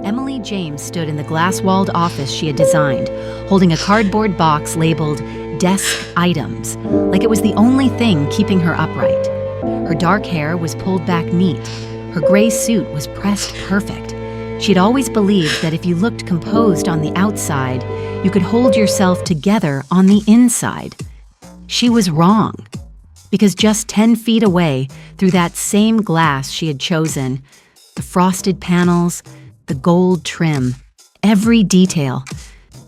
Emily James stood in the glass-walled office she had designed, holding a cardboard box labeled "Desk Items," like it was the only thing keeping her upright. Her dark hair was pulled back neat. Her gray suit was pressed perfect. She had always believed that if you looked composed on the outside, you could hold yourself together on the inside. She was wrong, because just 10 feet away, through that same glass she had chosen, the frosted panels, the gold trim, every detail,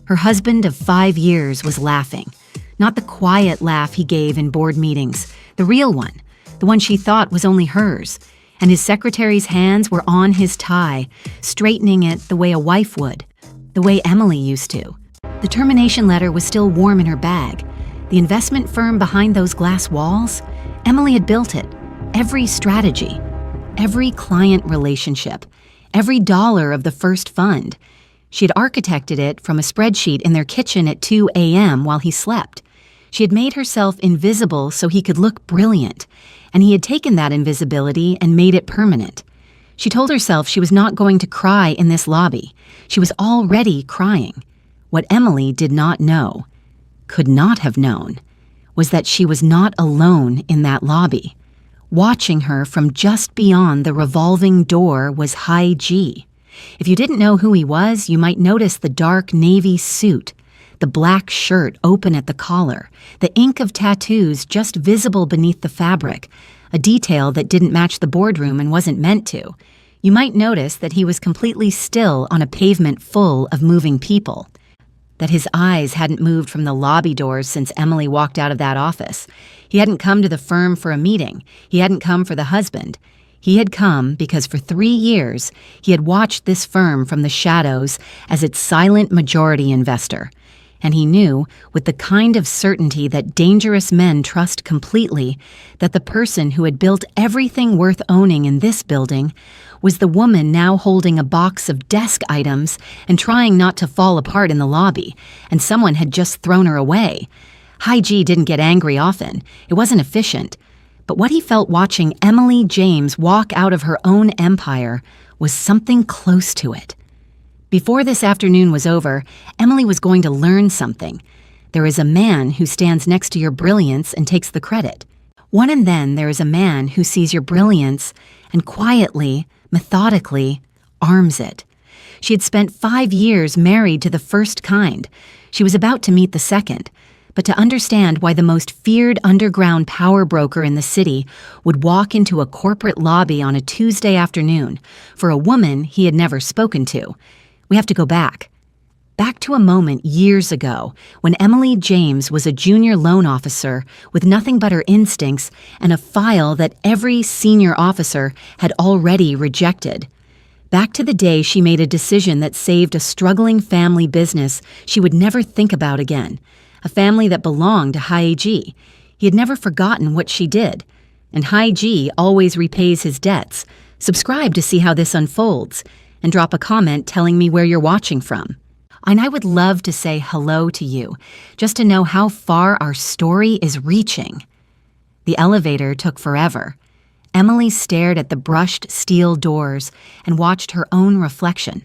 her husband of 5 years was laughing. Not the quiet laugh he gave in board meetings, the real one, the one she thought was only hers. And his secretary's hands were on his tie, straightening it the way a wife would, the way Emily used to. The termination letter was still warm in her bag. The investment firm behind those glass walls? Emily had built it. Every strategy, every client relationship, every dollar of the first fund. She had architected it from a spreadsheet in their kitchen at 2 a.m. while he slept. She had made herself invisible so he could look brilliant, and he had taken that invisibility and made it permanent. She told herself she was not going to cry in this lobby. She was already crying. What Emily did not know, could not have known, was that she was not alone in that lobby. Watching her from just beyond the revolving door was High G. If you didn't know who he was, you might notice the dark navy suit, the black shirt open at the collar, the ink of tattoos just visible beneath the fabric, a detail that didn't match the boardroom and wasn't meant to. You might notice that he was completely still on a pavement full of moving people, that his eyes hadn't moved from the lobby doors since Emily walked out of that office. He hadn't come to the firm for a meeting. He hadn't come for the husband. He had come because for 3 years he had watched this firm from the shadows as its silent majority investor. And he knew, with the kind of certainty that dangerous men trust completely, that the person who had built everything worth owning in this building was the woman now holding a box of desk items and trying not to fall apart in the lobby, and someone had just thrown her away. High G didn't get angry often. It wasn't efficient. But what he felt watching Emily James walk out of her own empire was something close to it. Before this afternoon was over, Emily was going to learn something. There is a man who stands next to your brilliance and takes the credit. And then there is a man who sees your brilliance and quietly, methodically, arms it. She had spent 5 years married to the first kind. She was about to meet the second. But to understand why the most feared underground power broker in the city would walk into a corporate lobby on a Tuesday afternoon for a woman he had never spoken to, we have to go back. Back to a moment years ago when Emily James was a junior loan officer with nothing but her instincts and a file that every senior officer had already rejected. Back to the day she made a decision that saved a struggling family business she would never think about again, a family that belonged to High G. He had never forgotten what she did, and High G always repays his debts. Subscribe to see how this unfolds, and drop a comment telling me where you're watching from. And I would love to say hello to you, just to know how far our story is reaching. The elevator took forever. Emily stared at the brushed steel doors and watched her own reflection.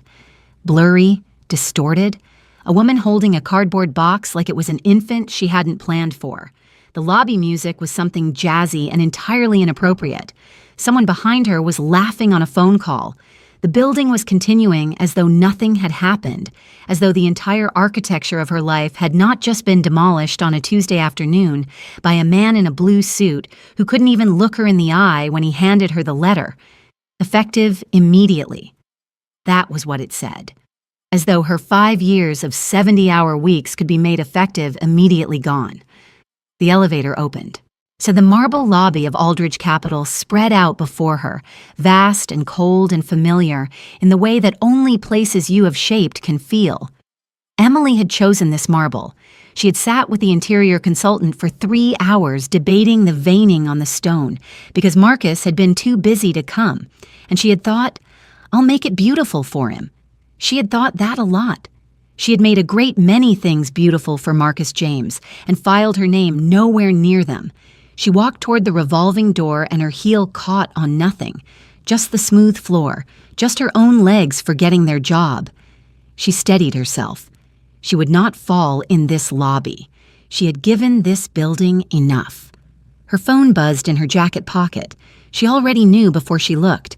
Blurry, distorted, a woman holding a cardboard box like it was an infant she hadn't planned for. The lobby music was something jazzy and entirely inappropriate. Someone behind her was laughing on a phone call. The building was continuing as though nothing had happened, as though the entire architecture of her life had not just been demolished on a Tuesday afternoon by a man in a blue suit who couldn't even look her in the eye when he handed her the letter. Effective immediately. That was what it said. As though her 5 years of 70-hour weeks could be made effective immediately gone. The elevator opened. So the marble lobby of Aldridge Capital spread out before her, vast and cold and familiar in the way that only places you have shaped can feel. Emily had chosen this marble. She had sat with the interior consultant for 3 hours debating the veining on the stone because Marcus had been too busy to come, and she had thought, I'll make it beautiful for him. She had thought that a lot. She had made a great many things beautiful for Marcus James and filed her name nowhere near them. She walked toward the revolving door and her heel caught on nothing, just the smooth floor, just her own legs forgetting their job. She steadied herself. She would not fall in this lobby. She had given this building enough. Her phone buzzed in her jacket pocket. She already knew before she looked.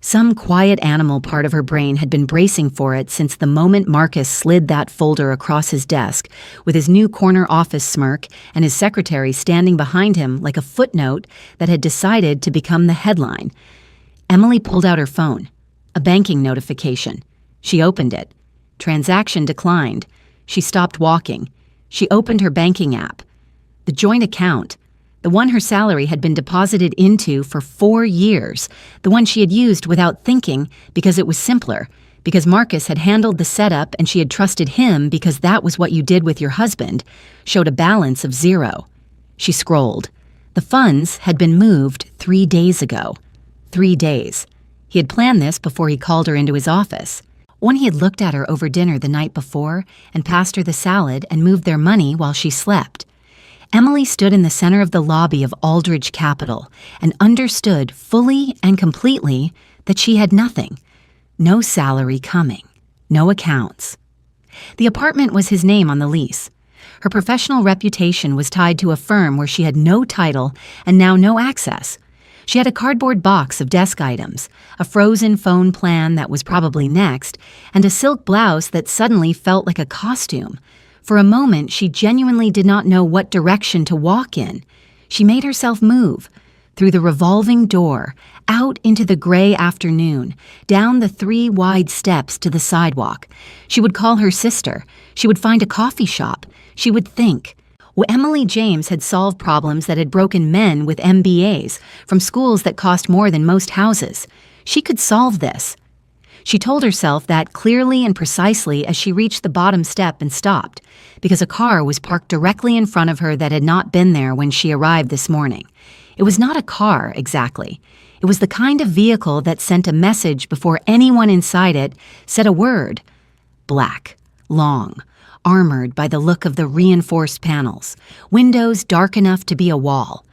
Some quiet animal part of her brain had been bracing for it since the moment Marcus slid that folder across his desk, with his new corner office smirk and his secretary standing behind him like a footnote that had decided to become the headline. Emily pulled out her phone. A banking notification. She opened it. Transaction declined. She stopped walking. She opened her banking app. The joint account, the one her salary had been deposited into for 4 years, the one she had used without thinking because it was simpler, because Marcus had handled the setup and she had trusted him because that was what you did with your husband, showed a balance of 0. She scrolled. The funds had been moved 3 days ago. 3 days. He had planned this before he called her into his office. When he had looked at her over dinner the night before and passed her the salad and moved their money while she slept. Emily stood in the center of the lobby of Aldridge Capital and understood fully and completely that she had nothing. No salary coming. No accounts. The apartment was his name on the lease. Her professional reputation was tied to a firm where she had no title and now no access. She had a cardboard box of desk items, a frozen phone plan that was probably next, and a silk blouse that suddenly felt like a costume. For a moment, she genuinely did not know what direction to walk in. She made herself move, through the revolving door, out into the gray afternoon, down the 3 wide steps to the sidewalk. She would call her sister. She would find a coffee shop. She would think. Well, Emily James had solved problems that had broken men with MBAs from schools that cost more than most houses. She could solve this. She told herself that clearly and precisely as she reached the bottom step and stopped, because a car was parked directly in front of her that had not been there when she arrived this morning. It was not a car, exactly. It was the kind of vehicle that sent a message before anyone inside it said a word. Black, long, armored by the look of the reinforced panels, windows dark enough to be a wall.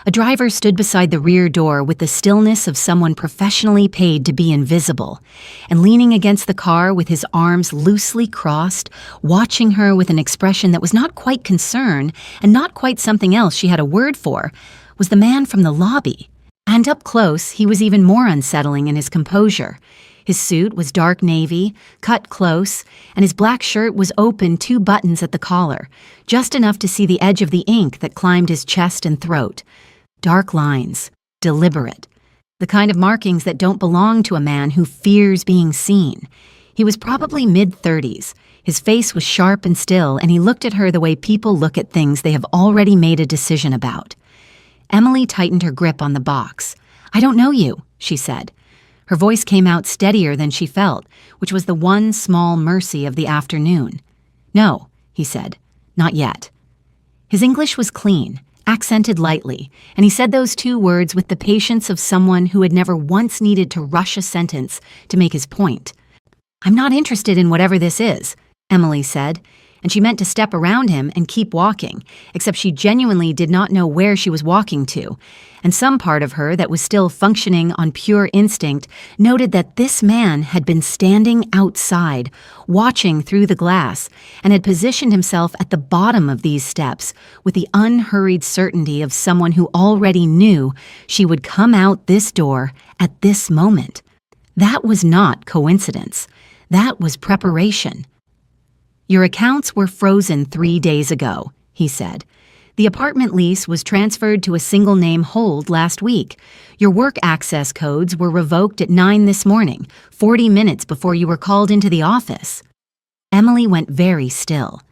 A driver stood beside the rear door with the stillness of someone professionally paid to be invisible, and leaning against the car with his arms loosely crossed, watching her with an expression that was not quite concern and not quite something else she had a word for, was the man from the lobby. And up close, he was even more unsettling in his composure. His suit was dark navy, cut close, and his black shirt was open 2 buttons at the collar, just enough to see the edge of the ink that climbed his chest and throat. Dark lines, deliberate, the kind of markings that don't belong to a man who fears being seen. He was probably mid-30s. His face was sharp and still, and he looked at her the way people look at things they have already made a decision about. Emily tightened her grip on the box. "I don't know you," she said. Her voice came out steadier than she felt, which was the one small mercy of the afternoon. "No," he said, "not yet." His English was clean, accented lightly, and he said those 2 words with the patience of someone who had never once needed to rush a sentence to make his point. "I'm not interested in whatever this is," Emily said, and she meant to step around him and keep walking, except she genuinely did not know where she was walking to, and some part of her that was still functioning on pure instinct noted that this man had been standing outside, watching through the glass, and had positioned himself at the bottom of these steps with the unhurried certainty of someone who already knew she would come out this door at this moment. That was not coincidence. That was preparation. "Your accounts were frozen 3 days ago," he said. "The apartment lease was transferred to a single-name hold last week. Your work access codes were revoked at 9 this morning, 40 minutes before you were called into the office." Emily went very still.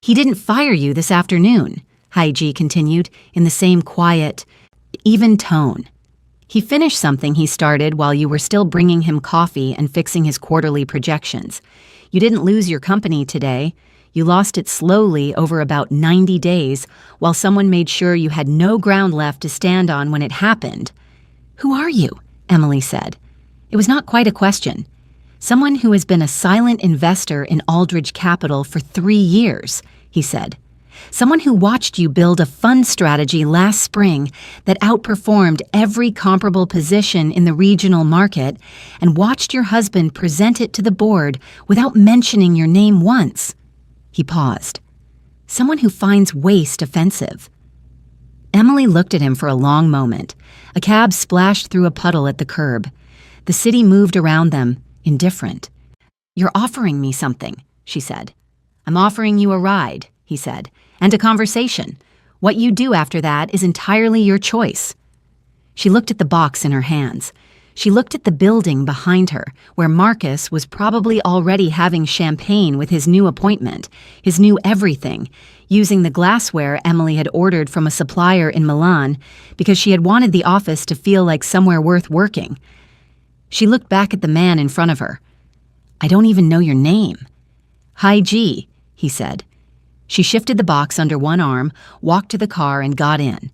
"He didn't fire you this afternoon," Haiji continued in the same quiet, even tone. "He finished something he started while you were still bringing him coffee and fixing his quarterly projections. You didn't lose your company today. You lost it slowly over about 90 days while someone made sure you had no ground left to stand on when it happened." "Who are you?" Emily said. It was not quite a question. "Someone who has been a silent investor in Aldridge Capital for 3 years," he said. Someone who watched you build a fund strategy last spring that outperformed every comparable position in the regional market and watched your husband present it to the board without mentioning your name once. He paused. Someone who finds waste offensive. Emily looked at him for a long moment. A cab splashed through a puddle at the curb. The city moved around them, indifferent. "You're offering me something," she said. "I'm offering you a ride," he said, "and a conversation. What you do after that is entirely your choice." She looked at the box in her hands. She looked at the building behind her, where Marcus was probably already having champagne with his new appointment, his new everything, using the glassware Emily had ordered from a supplier in Milan because she had wanted the office to feel like somewhere worth working. She looked back at the man in front of her. "I don't even know your name." "Hi, G," he said. She shifted the box under one arm, walked to the car, and got in.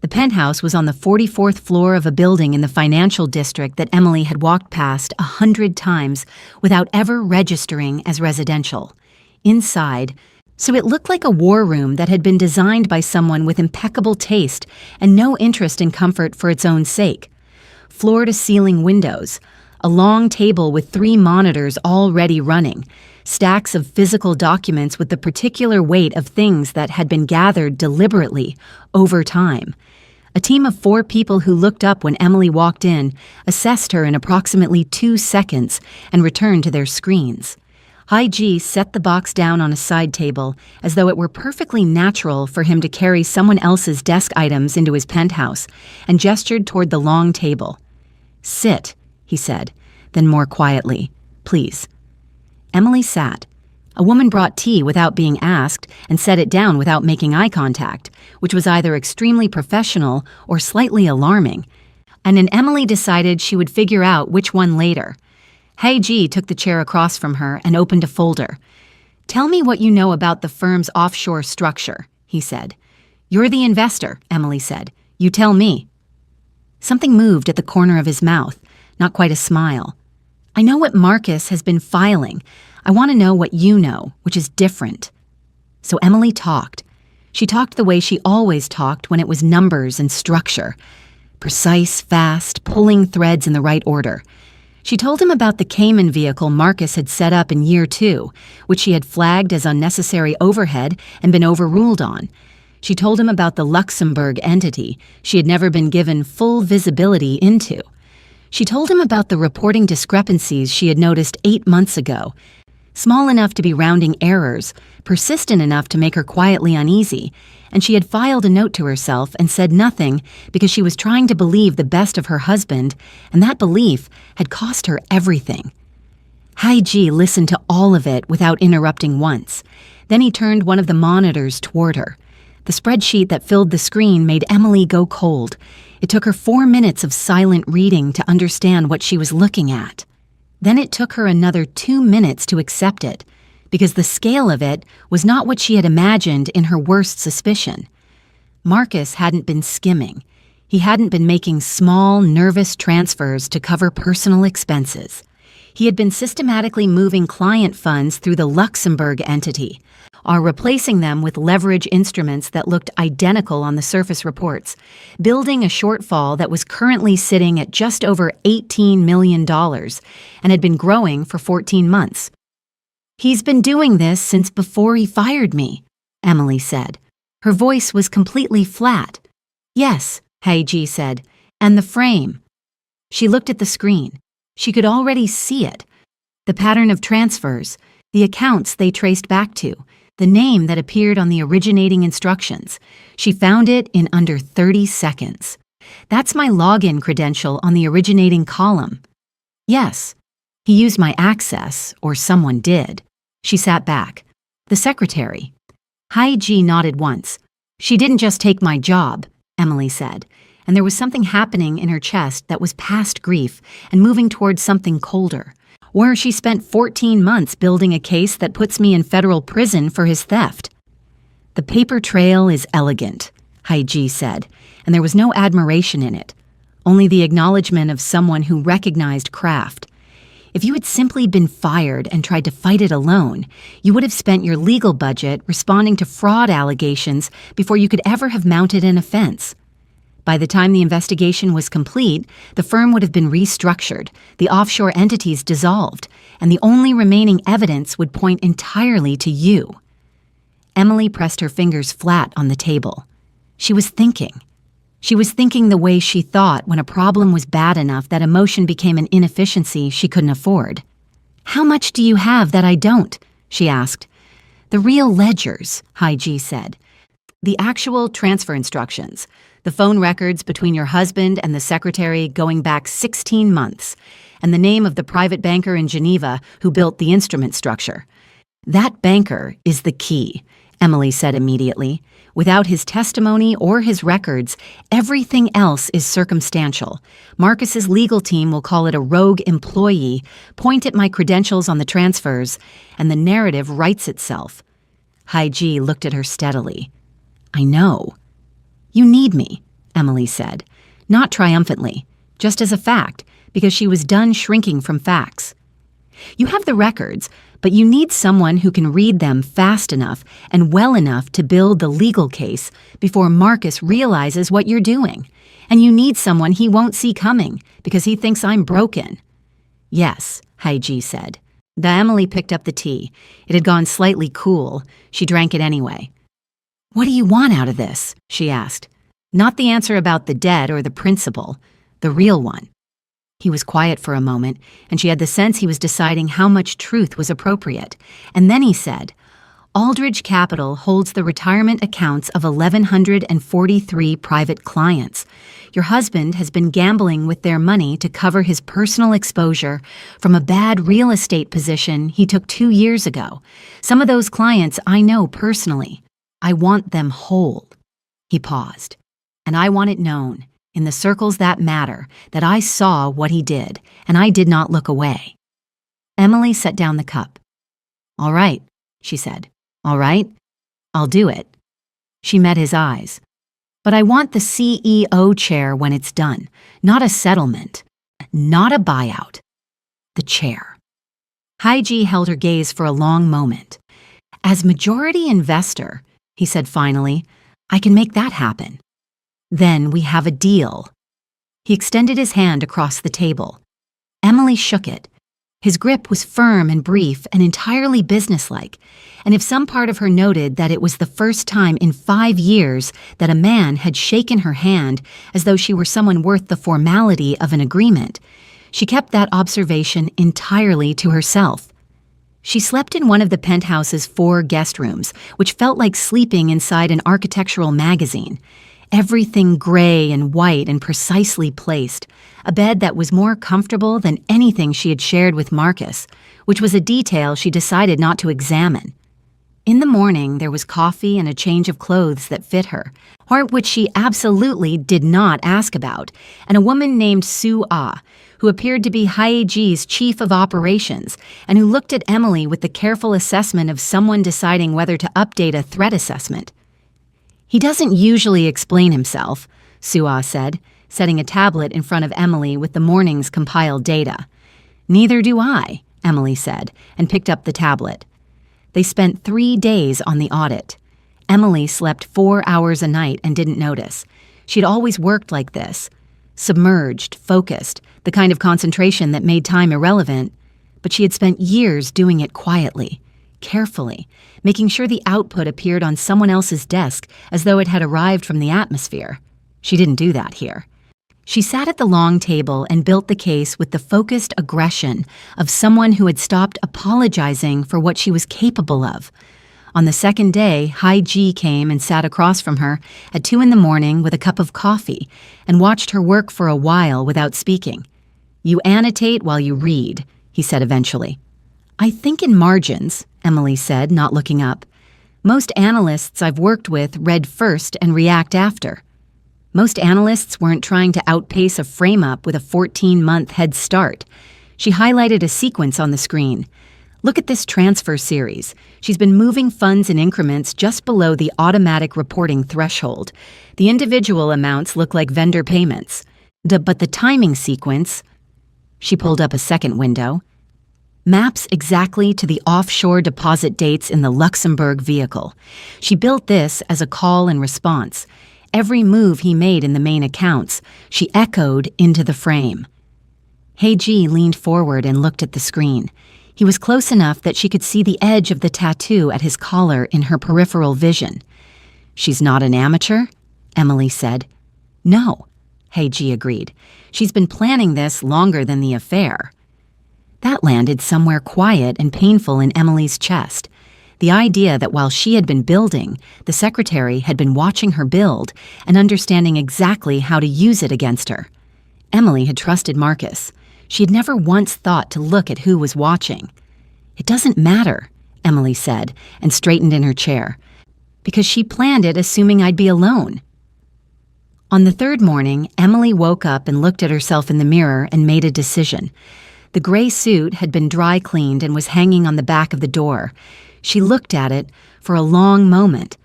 The penthouse was on the 44th floor of a building in the financial district that Emily had walked past 100 times without ever registering as residential. Inside, so it looked like a war room that had been designed by someone with impeccable taste and no interest in comfort for its own sake. Floor-to-ceiling windows, a long table with 3 monitors already running, stacks of physical documents with the particular weight of things that had been gathered deliberately over time. A team of 4 people who looked up when Emily walked in, assessed her in approximately 2 seconds, and returned to their screens. Hi G set the box down on a side table as though it were perfectly natural for him to carry someone else's desk items into his penthouse, and gestured toward the long table. "Sit," he said, then more quietly, "Please." Emily sat. A woman brought tea without being asked and set it down without making eye contact, which was either extremely professional or slightly alarming. And then Emily decided she would figure out which one later. Hey G took the chair across from her and opened a folder. "Tell me what you know about the firm's offshore structure," he said. "You're the investor," Emily said. "You tell me." Something moved at the corner of his mouth, not quite a smile. "I know what Marcus has been filing. I want to know what you know, which is different." So Emily talked. She talked the way she always talked when it was numbers and structure. Precise, fast, pulling threads in the right order. She told him about the Cayman vehicle Marcus had set up in year 2, which she had flagged as unnecessary overhead and been overruled on. She told him about the Luxembourg entity she had never been given full visibility into. She told him about the reporting discrepancies she had noticed 8 months ago, small enough to be rounding errors, persistent enough to make her quietly uneasy, and she had filed a note to herself and said nothing because she was trying to believe the best of her husband, and that belief had cost her everything. Hai Ji listened to all of it without interrupting once. Then he turned one of the monitors toward her. The spreadsheet that filled the screen made Emily go cold. It took her 4 minutes of silent reading to understand what she was looking at. Then it took her another 2 minutes to accept it, because the scale of it was not what she had imagined in her worst suspicion. Marcus hadn't been skimming. He hadn't been making small, nervous transfers to cover personal expenses. He had been systematically moving client funds through the Luxembourg entity, or replacing them with leverage instruments that looked identical on the surface reports, building a shortfall that was currently sitting at just over $18 million and had been growing for 14 months. "He's been doing this since before he fired me," Emily said. Her voice was completely flat. "Yes," Haiji said, "and the frame." She looked at the screen. She could already see it. The pattern of transfers, the accounts they traced back to, the name that appeared on the originating instructions. She found it in under 30 seconds. "That's my login credential on the originating column." "Yes." "He used my access, or someone did." She sat back. "The secretary." Hai Ji nodded once. "She didn't just take my job," Emily said, and there was something happening in her chest that was past grief and moving towards something colder. "Where she spent 14 months building a case that puts me in federal prison for his theft." "The paper trail is elegant," Hai Ji said, and there was no admiration in it, only the acknowledgement of someone who recognized craft. If you had simply been fired and tried to fight it alone, you would have spent your legal budget responding to fraud allegations before you could ever have mounted an offense. By the time the investigation was complete, the firm would have been restructured, the offshore entities dissolved, and the only remaining evidence would point entirely to you. Emily pressed her fingers flat on the table. She was thinking. She was thinking the way she thought when a problem was bad enough that emotion became an inefficiency she couldn't afford. "How much do you have that I don't?" she asked. "The real ledgers," Hai-Ji said. "The actual transfer instructions. The phone records between your husband and the secretary going back 16 months, and the name of the private banker in Geneva who built the instrument structure. That banker is the key," Emily said immediately. "Without his testimony or his records, everything else is circumstantial. Marcus's legal team will call it a rogue employee, point at my credentials on the transfers, and the narrative writes itself." Hai-Ji looked at her steadily. "I know." "You need me," Emily said, not triumphantly, just as a fact, because she was done shrinking from facts. "You have the records, but you need someone who can read them fast enough and well enough to build the legal case before Marcus realizes what you're doing. And you need someone he won't see coming because he thinks I'm broken." "Yes," Hai-Ji said. Emily picked up the tea. It had gone slightly cool. She drank it anyway. "What do you want out of this?" she asked. Not the answer about the debt or the principle, the real one. He was quiet for a moment, and she had the sense he was deciding how much truth was appropriate. And then he said, "Aldridge Capital holds the retirement accounts of 1,143 private clients. Your husband has been gambling with their money to cover his personal exposure from a bad real estate position he took 2 years ago. Some of those clients I know personally. I want them whole." He paused. "And I want it known, in the circles that matter, that I saw what he did, and I did not look away." Emily set down the cup. "All right," she said. "All right, I'll do it." She met his eyes. "But I want the CEO chair when it's done, not a settlement, not a buyout. The chair." Hai-Ji held her gaze for a long moment. "As majority investor," he said finally, "I can make that happen. Then we have a deal." He extended his hand across the table. Emily shook it. His grip was firm and brief and entirely businesslike, and if some part of her noted that it was the first time in 5 years that a man had shaken her hand as though she were someone worth the formality of an agreement, she kept that observation entirely to herself. She slept in one of the penthouse's 4 guest rooms, which felt like sleeping inside an architectural magazine. Everything gray and white and precisely placed, a bed that was more comfortable than anything she had shared with Marcus, which was a detail she decided not to examine. In the morning, there was coffee and a change of clothes that fit her, which she absolutely did not ask about, and a woman named Sue Ah, who appeared to be Hai-Ji's chief of operations and who looked at Emily with the careful assessment of someone deciding whether to update a threat assessment. "He doesn't usually explain himself," Sue Ah said, setting a tablet in front of Emily with the morning's compiled data. "Neither do I," Emily said, and picked up the tablet. They spent 3 days on the audit. Emily slept 4 hours a night and didn't notice. She'd always worked like this. Submerged, focused, the kind of concentration that made time irrelevant, but she had spent years doing it quietly, carefully, making sure the output appeared on someone else's desk as though it had arrived from the atmosphere. She didn't do that here. She sat at the long table and built the case with the focused aggression of someone who had stopped apologizing for what she was capable of. On the second day, Hai-Ji came and sat across from her at 2 a.m. with a cup of coffee and watched her work for a while without speaking. "You annotate while you read," he said eventually. "I think in margins," Emily said, not looking up. "Most analysts I've worked with read first and react after. Most analysts weren't trying to outpace a frame-up with a 14-month head start." She highlighted a sequence on the screen. "Look at this transfer series. She's been moving funds in increments just below the automatic reporting threshold. The individual amounts look like vendor payments. But the timing sequence..." She pulled up a second window. Maps exactly to the offshore deposit dates in the Luxembourg vehicle. She built this as a call and response. Every move he made in the main accounts, she echoed into the frame. Heiji leaned forward and looked at the screen. He was close enough that she could see the edge of the tattoo at his collar in her peripheral vision. "She's not an amateur?" Emily said. "No," Heiji agreed. "She's been planning this longer than the affair." That landed somewhere quiet and painful in Emily's chest. The idea that while she had been building, the secretary had been watching her build and understanding exactly how to use it against her. Emily had trusted Marcus. She had never once thought to look at who was watching. "It doesn't matter," Emily said, and straightened in her chair, "because she planned it assuming I'd be alone." On the third morning, Emily woke up and looked at herself in the mirror and made a decision. The gray suit had been dry cleaned and was hanging on the back of the door. She looked at it for a long moment.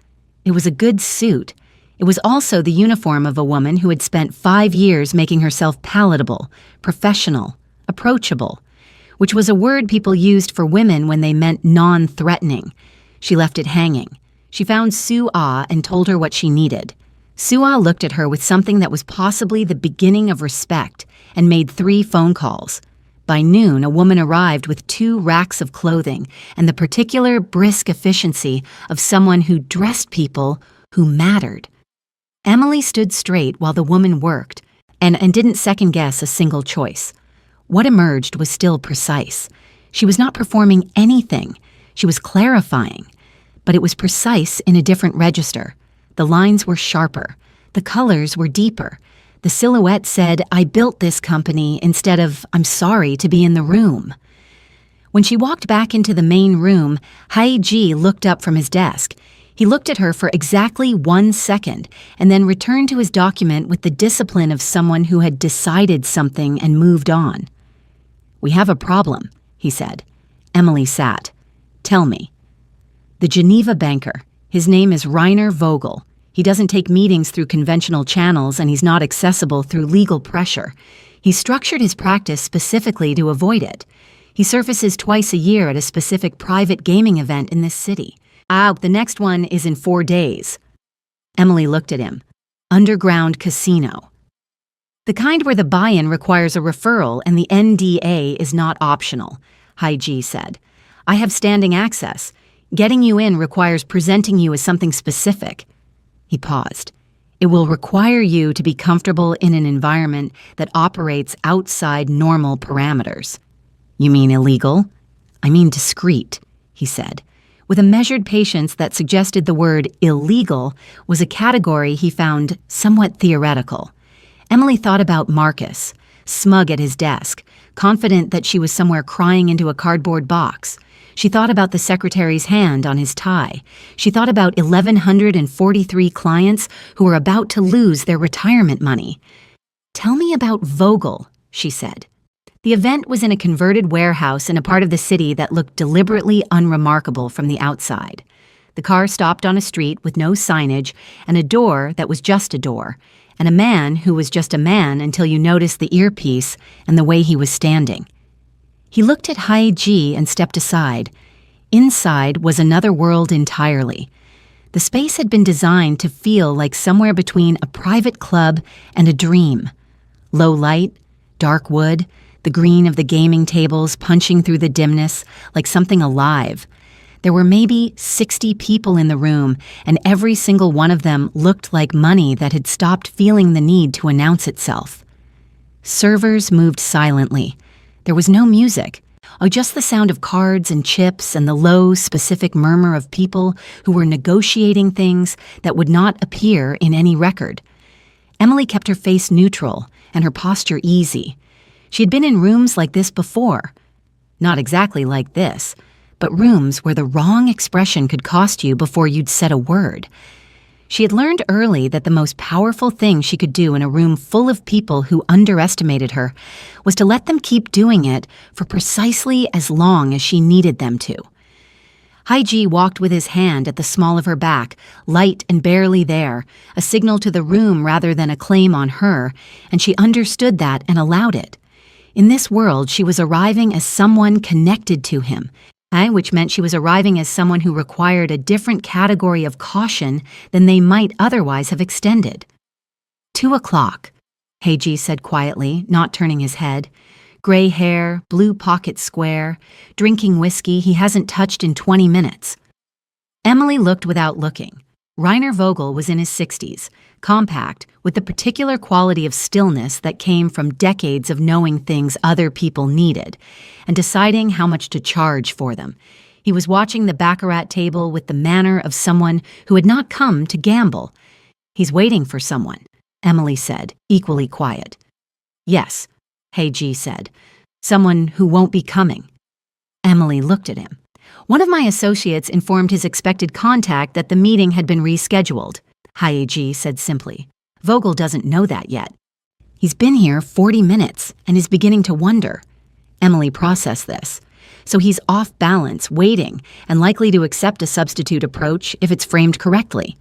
It was a good suit. It was also the uniform of a woman who had spent 5 years making herself palatable, professional, approachable, which was a word people used for women when they meant non-threatening. She left it hanging. She found Sue Ah and told her what she needed. Sue Ah looked at her with something that was possibly the beginning of respect and made 3 phone calls. By noon, a woman arrived with 2 racks of clothing and the particular brisk efficiency of someone who dressed people who mattered. Emily stood straight while the woman worked and didn't second-guess a single choice. What emerged was still precise. She was not performing anything. She was clarifying. But it was precise in a different register. The lines were sharper. The colors were deeper. The silhouette said, "I built this company," instead of, "I'm sorry to be in the room." When she walked back into the main room, Haiji looked up from his desk. He looked at her for exactly 1 second and then returned to his document with the discipline of someone who had decided something and moved on. "We have a problem," he said. Emily sat. "Tell me." "The Geneva banker. His name is Rainer Vogel. He doesn't take meetings through conventional channels, and he's not accessible through legal pressure. He structured his practice specifically to avoid it. He surfaces twice a year at a specific private gaming event in this city. The next one is in 4 days. Emily looked at him. "Underground casino." "The kind where the buy-in requires a referral and the NDA is not optional," Haiji said. "I have standing access. Getting you in requires presenting you as something specific." He paused. "It will require you to be comfortable in an environment that operates outside normal parameters." "You mean illegal?" "I mean discreet," he said, with a measured patience that suggested the word illegal was a category he found somewhat theoretical. Emily thought about Marcus, smug at his desk, confident that she was somewhere crying into a cardboard box. She thought about the secretary's hand on his tie. She thought about 1,143 clients who were about to lose their retirement money. "Tell me about Vogel," she said. The event was in a converted warehouse in a part of the city that looked deliberately unremarkable from the outside. The car stopped on a street with no signage and a door that was just a door, and a man who was just a man until you noticed the earpiece and the way he was standing. He looked at Haiji and stepped aside. Inside was another world entirely. The space had been designed to feel like somewhere between a private club and a dream. Low light, dark wood, the green of the gaming tables punching through the dimness like something alive. There were maybe 60 people in the room, and every single one of them looked like money that had stopped feeling the need to announce itself. Servers moved silently. There was no music, just the sound of cards and chips and the low, specific murmur of people who were negotiating things that would not appear in any record. Emily kept her face neutral and her posture easy. She had been in rooms like this before. Not exactly like this, but rooms where the wrong expression could cost you before you'd said a word. She had learned early that the most powerful thing she could do in a room full of people who underestimated her was to let them keep doing it for precisely as long as she needed them to. Haiji walked with his hand at the small of her back, light and barely there, a signal to the room rather than a claim on her, and she understood that and allowed it. In this world, she was arriving as someone connected to him, which meant she was arriving as someone who required a different category of caution than they might otherwise have extended. 2:00, Heiji said quietly, not turning his head. Gray hair, blue pocket square, drinking whiskey he hasn't touched in 20 minutes. Emily looked without looking. Rainer Vogel was in his 60s, compact, with the particular quality of stillness that came from decades of knowing things other people needed and deciding how much to charge for them. He was watching the baccarat table with the manner of someone who had not come to gamble. He's waiting for someone, Emily said, equally quiet. Yes, Heiji said. Someone who won't be coming. Emily looked at him. One of my associates informed his expected contact that the meeting had been rescheduled, Heiji said simply. Vogel doesn't know that yet. He's been here 40 minutes and is beginning to wonder. Emily processed this. So he's off balance, waiting, and likely to accept a substitute approach if it's framed correctly.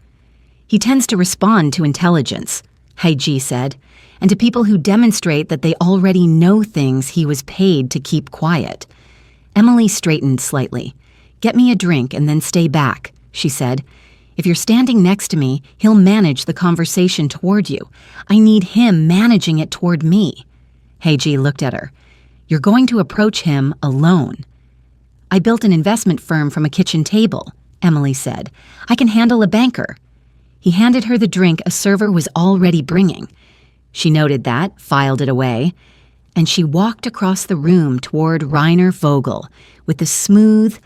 He tends to respond to intelligence, Heiji said, and to people who demonstrate that they already know things he was paid to keep quiet. Emily straightened slightly. Get me a drink and then stay back, she said. If you're standing next to me, he'll manage the conversation toward you. I need him managing it toward me. Heiji looked at her. You're going to approach him alone. I built an investment firm from a kitchen table, Emily said. I can handle a banker. He handed her the drink a server was already bringing. She noted that, filed it away, and she walked across the room toward Rainer Vogel with the smooth,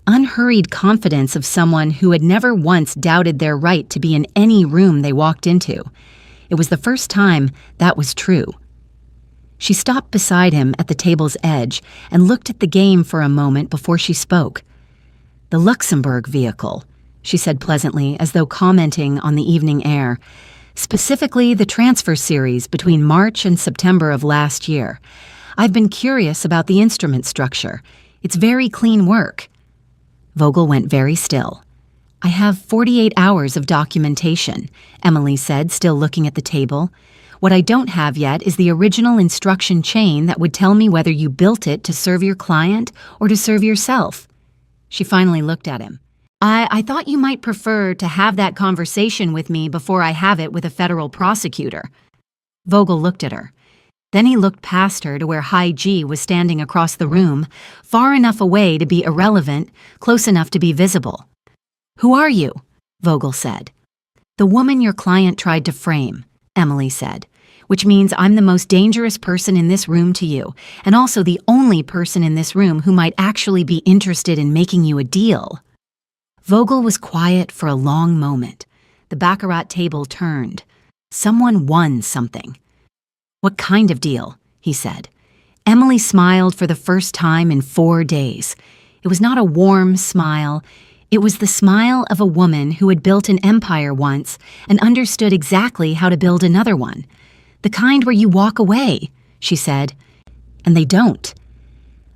unhurried confidence of someone who had never once doubted their right to be in any room they walked into. It was the first time that was true. She stopped beside him at the table's edge and looked at the game for a moment before she spoke. The Luxembourg vehicle, she said pleasantly, as though commenting on the evening air. Specifically the transfer series between March and September of last year. I've been curious about the instrument structure. It's very clean work. Vogel went very still. I have 48 hours of documentation, Emily said, still looking at the table. What I don't have yet is the original instruction chain that would tell me whether you built it to serve your client or to serve yourself. She finally looked at him. I thought you might prefer to have that conversation with me before I have it with a federal prosecutor. Vogel looked at her. Then he looked past her to where Heiji was standing across the room, far enough away to be irrelevant, close enough to be visible. Who are you? Vogel said. The woman your client tried to frame, Emily said, which means I'm the most dangerous person in this room to you, and also the only person in this room who might actually be interested in making you a deal. Vogel was quiet for a long moment. The baccarat table turned. Someone won something. What kind of deal? He said. Emily smiled for the first time in 4 days. It was not a warm smile. It was the smile of a woman who had built an empire once and understood exactly how to build another one. The kind where you walk away, she said. And they don't.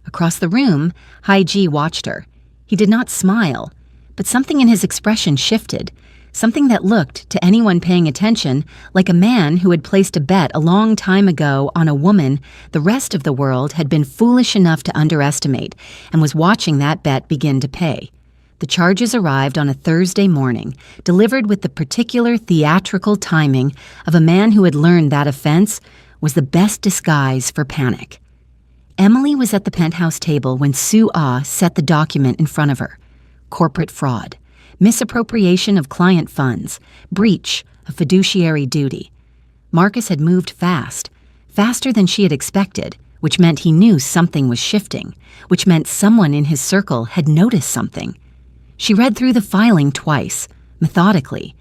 Across the room, Heiji watched her. He did not smile, but something in his expression shifted, something that looked, to anyone paying attention, like a man who had placed a bet a long time ago on a woman the rest of the world had been foolish enough to underestimate and was watching that bet begin to pay. The charges arrived on a Thursday morning, delivered with the particular theatrical timing of a man who had learned that offense was the best disguise for panic. Emily was at the penthouse table when Sue Ah set the document in front of her. Corporate fraud, misappropriation of client funds, breach of fiduciary duty. Marcus had moved fast, faster than she had expected, which meant he knew something was shifting, which meant someone in his circle had noticed something. She read through the filing twice, methodically.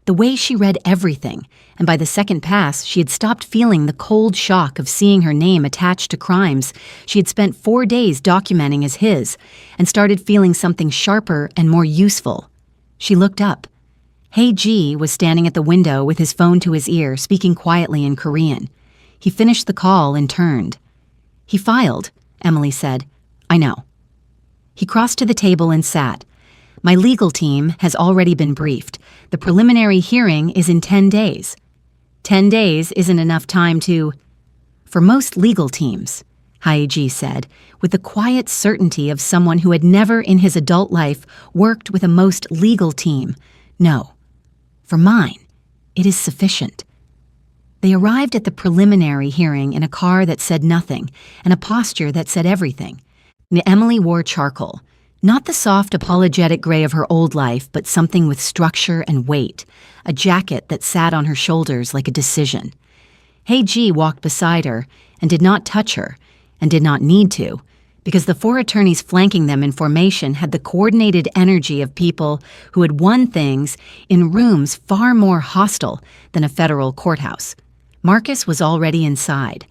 The way she read everything, and by the second pass she had stopped feeling the cold shock of seeing her name attached to crimes she had spent 4 days documenting as his, and started feeling something sharper and more useful. She looked up. Heiji was standing at the window with his phone to his ear, speaking quietly in Korean. He finished the call and turned. He filed, Emily said. I know. He crossed to the table and sat. My legal team has already been briefed. The preliminary hearing is in 10 days. 10 days isn't enough time to... for most legal teams, Haiji said, with the quiet certainty of someone who had never in his adult life worked with a most legal team. No, for mine, it is sufficient. They arrived at the preliminary hearing in a car that said nothing and a posture that said everything. Emily wore charcoal, not the soft apologetic gray of her old life, but something with structure and weight, a jacket that sat on her shoulders like a decision. Haiji walked beside her and did not touch her, and did not need to, because the four attorneys flanking them in formation had the coordinated energy of people who had won things in rooms far more hostile than a federal courthouse. Marcus was already inside.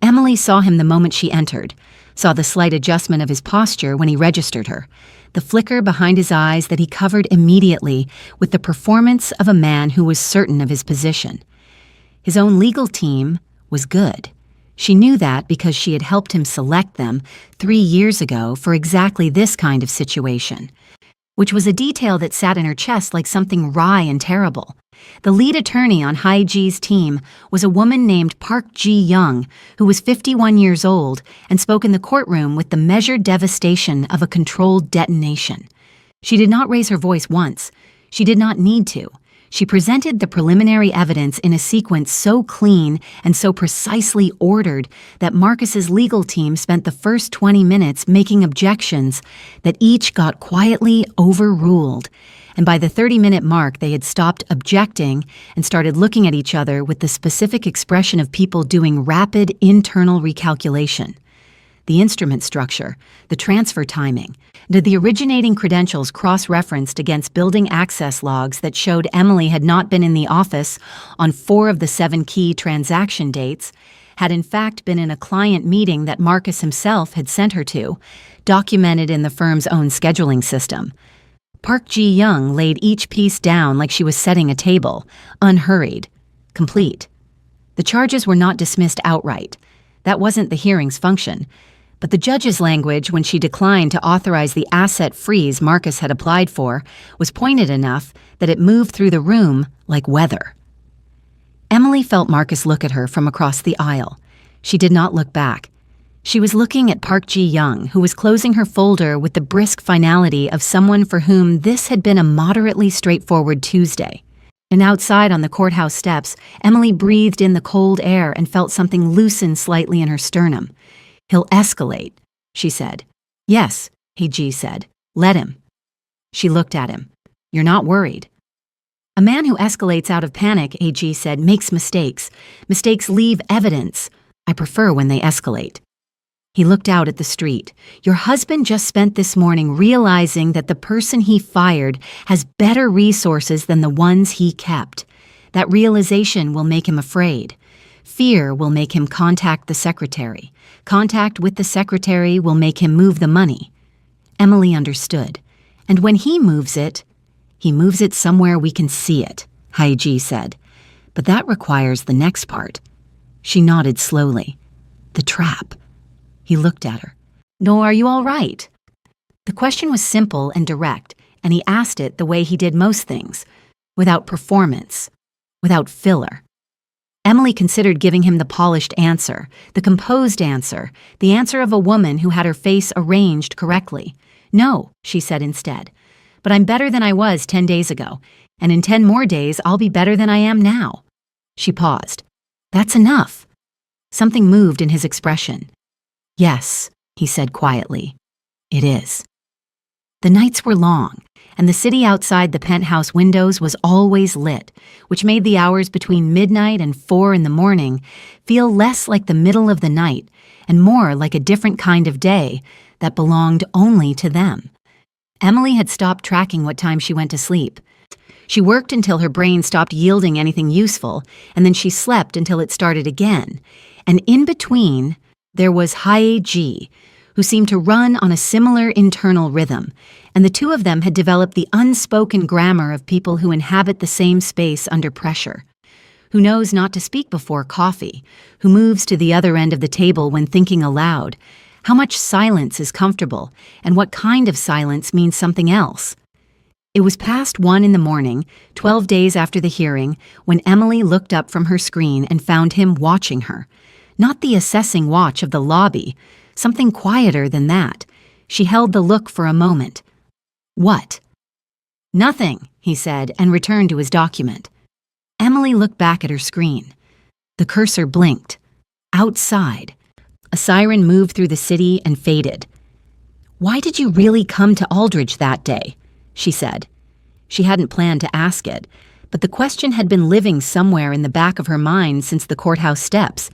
Emily saw him the moment she entered, saw the slight adjustment of his posture when he registered her, the flicker behind his eyes that he covered immediately with the performance of a man who was certain of his position. His own legal team was good. She knew that because she had helped him select them 3 years ago for exactly this kind of situation, which was a detail that sat in her chest like something wry and terrible. The lead attorney on Haiji's team was a woman named Park Ji-young, who was 51 years old and spoke in the courtroom with the measured devastation of a controlled detonation. She did not raise her voice once. She did not need to. She presented the preliminary evidence in a sequence so clean and so precisely ordered that Marcus's legal team spent the first 20 minutes making objections that each got quietly overruled. And by the 30-minute mark, they had stopped objecting and started looking at each other with the specific expression of people doing rapid internal recalculation. The instrument structure, the transfer timing, the originating credentials cross-referenced against building access logs that showed Emily had not been in the office on 4 of the 7 key transaction dates, had in fact been in a client meeting that Marcus himself had sent her to, documented in the firm's own scheduling system. Park Ji-young laid each piece down like she was setting a table, unhurried, complete. The charges were not dismissed outright. That wasn't the hearing's function. But the judge's language when she declined to authorize the asset freeze Marcus had applied for was pointed enough that it moved through the room like weather. Emily felt Marcus look at her from across the aisle. She did not look back. She was looking at Park Ji-young, who was closing her folder with the brisk finality of someone for whom this had been a moderately straightforward Tuesday. And outside on the courthouse steps, Emily breathed in the cold air and felt something loosen slightly in her sternum. "He'll escalate," she said. "Yes," Haiji said. "Let him." She looked at him. "You're not worried?" "A man who escalates out of panic," Haiji said, "makes mistakes. Mistakes leave evidence. I prefer when they escalate." He looked out at the street. "Your husband just spent this morning realizing that the person he fired has better resources than the ones he kept. That realization will make him afraid. Fear will make him contact the secretary. Contact with the secretary will make him move the money." Emily understood. "And when he moves it somewhere we can see it," Haiji said. "But that requires the next part." She nodded slowly. "The trap." He looked at her. "No, are you all right?" The question was simple and direct, and he asked it the way he did most things, without performance, without filler. Emily considered giving him the polished answer, the composed answer, the answer of a woman who had her face arranged correctly. "No," she said instead, "but I'm better than I was 10 days ago, and in 10 more days I'll be better than I am now." She paused. "That's enough." Something moved in his expression. "Yes," he said quietly, "it is." The nights were long, and the city outside the penthouse windows was always lit, which made the hours between midnight and 4 in the morning feel less like the middle of the night and more like a different kind of day that belonged only to them. Emily had stopped tracking what time she went to sleep. She worked until her brain stopped yielding anything useful, and then she slept until it started again. And in between, there was Haiji, who seemed to run on a similar internal rhythm, and the two of them had developed the unspoken grammar of people who inhabit the same space under pressure, who knows not to speak before coffee, who moves to the other end of the table when thinking aloud, how much silence is comfortable, and what kind of silence means something else. It was past 1 in the morning, 12 days after the hearing, when Emily looked up from her screen and found him watching her, Not the assessing watch of the lobby, something quieter than that. She held the look for a moment. What? Nothing, he said, and returned to his document. Emily looked back at her screen. The cursor blinked. Outside. A siren moved through the city and faded. Why did you really come to Aldridge that day? She said. She hadn't planned to ask it, but the question had been living somewhere in the back of her mind since the courthouse steps,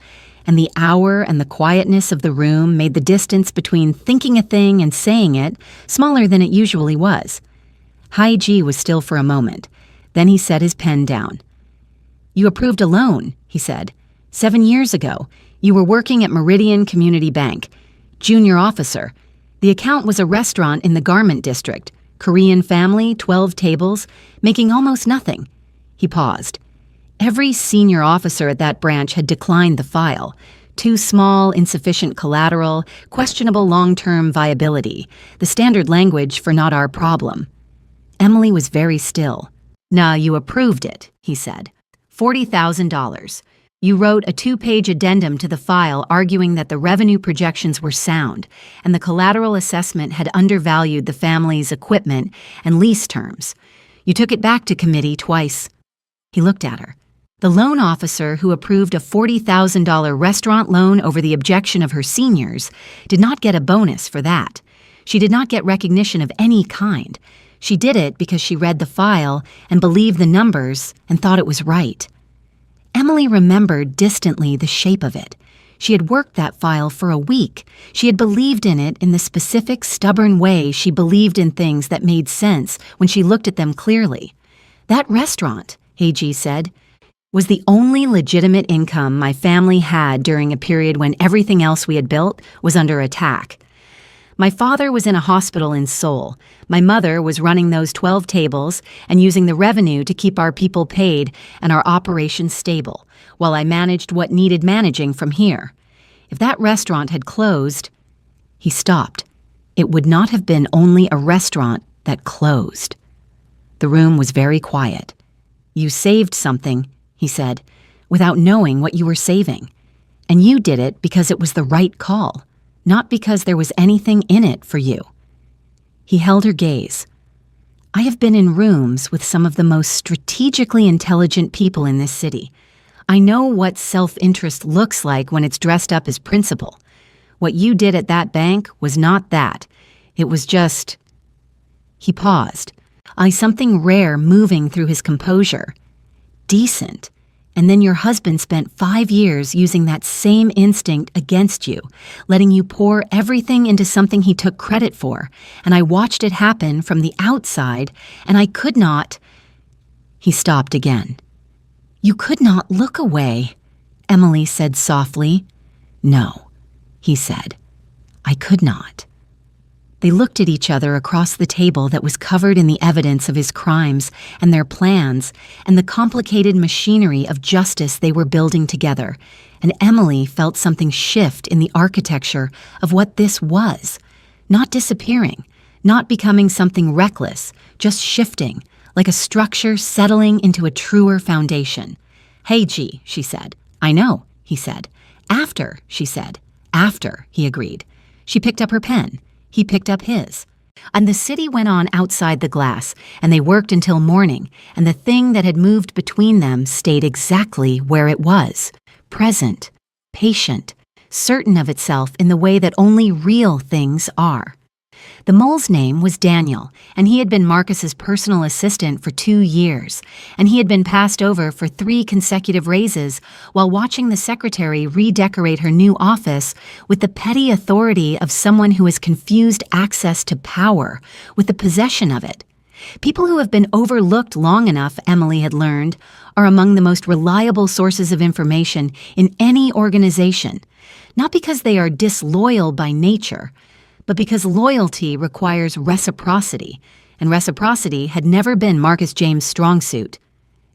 and the hour and the quietness of the room made the distance between thinking a thing and saying it smaller than it usually was. Haiji was still for a moment. Then he set his pen down. You approved a loan, he said. 7 years ago, you were working at Meridian Community Bank. Junior officer. The account was a restaurant in the garment district. Korean family, 12 tables, making almost nothing. He paused. Every senior officer at that branch had declined the file. Too small, insufficient collateral, questionable long-term viability. The standard language for not our problem. Emily was very still. Nah, you approved it, he said. $40,000. You wrote a 2-page addendum to the file arguing that the revenue projections were sound and the collateral assessment had undervalued the family's equipment and lease terms. You took it back to committee twice. He looked at her. The loan officer who approved a $40,000 restaurant loan over the objection of her seniors did not get a bonus for that. She did not get recognition of any kind. She did it because she read the file and believed the numbers and thought it was right. Emily remembered distantly the shape of it. She had worked that file for a week. She had believed in it in the specific, stubborn way she believed in things that made sense when she looked at them clearly. That restaurant, Haiji said, was the only legitimate income my family had during a period when everything else we had built was under attack. My father was in a hospital in Seoul. My mother was running those 12 tables and using the revenue to keep our people paid and our operations stable, while I managed what needed managing from here. If that restaurant had closed, he stopped. It would not have been only a restaurant that closed. The room was very quiet. You saved something, he said, without knowing what you were saving. And you did it because it was the right call. Not because there was anything in it for you. He held her gaze. I have been in rooms with some of the most strategically intelligent people in this city. I know what self-interest looks like when it's dressed up as principle. What you did at that bank was not that. It was just... He paused, something rare moving through his composure. Decent. And then your husband spent 5 years using that same instinct against you, letting you pour everything into something he took credit for, and I watched it happen from the outside, and I could not... He stopped again. You could not look away, Emily said softly. No, he said. I could not. They looked at each other across the table that was covered in the evidence of his crimes and their plans and the complicated machinery of justice they were building together, and Emily felt something shift in the architecture of what this was. Not disappearing, not becoming something reckless, just shifting, like a structure settling into a truer foundation. Haiji, she said. I know, he said. After, she said. After, he agreed. She picked up her pen. He picked up his. And the city went on outside the glass, and they worked until morning, and the thing that had moved between them stayed exactly where it was, present, patient, certain of itself in the way that only real things are. The mole's name was Daniel, and he had been Marcus's personal assistant for 2 years, and he had been passed over for 3 consecutive raises while watching the secretary redecorate her new office with the petty authority of someone who has confused access to power with the possession of it. People who have been overlooked long enough, Emily had learned, are among the most reliable sources of information in any organization, not because they are disloyal by nature, but because loyalty requires reciprocity, and reciprocity had never been Marcus James' strong suit.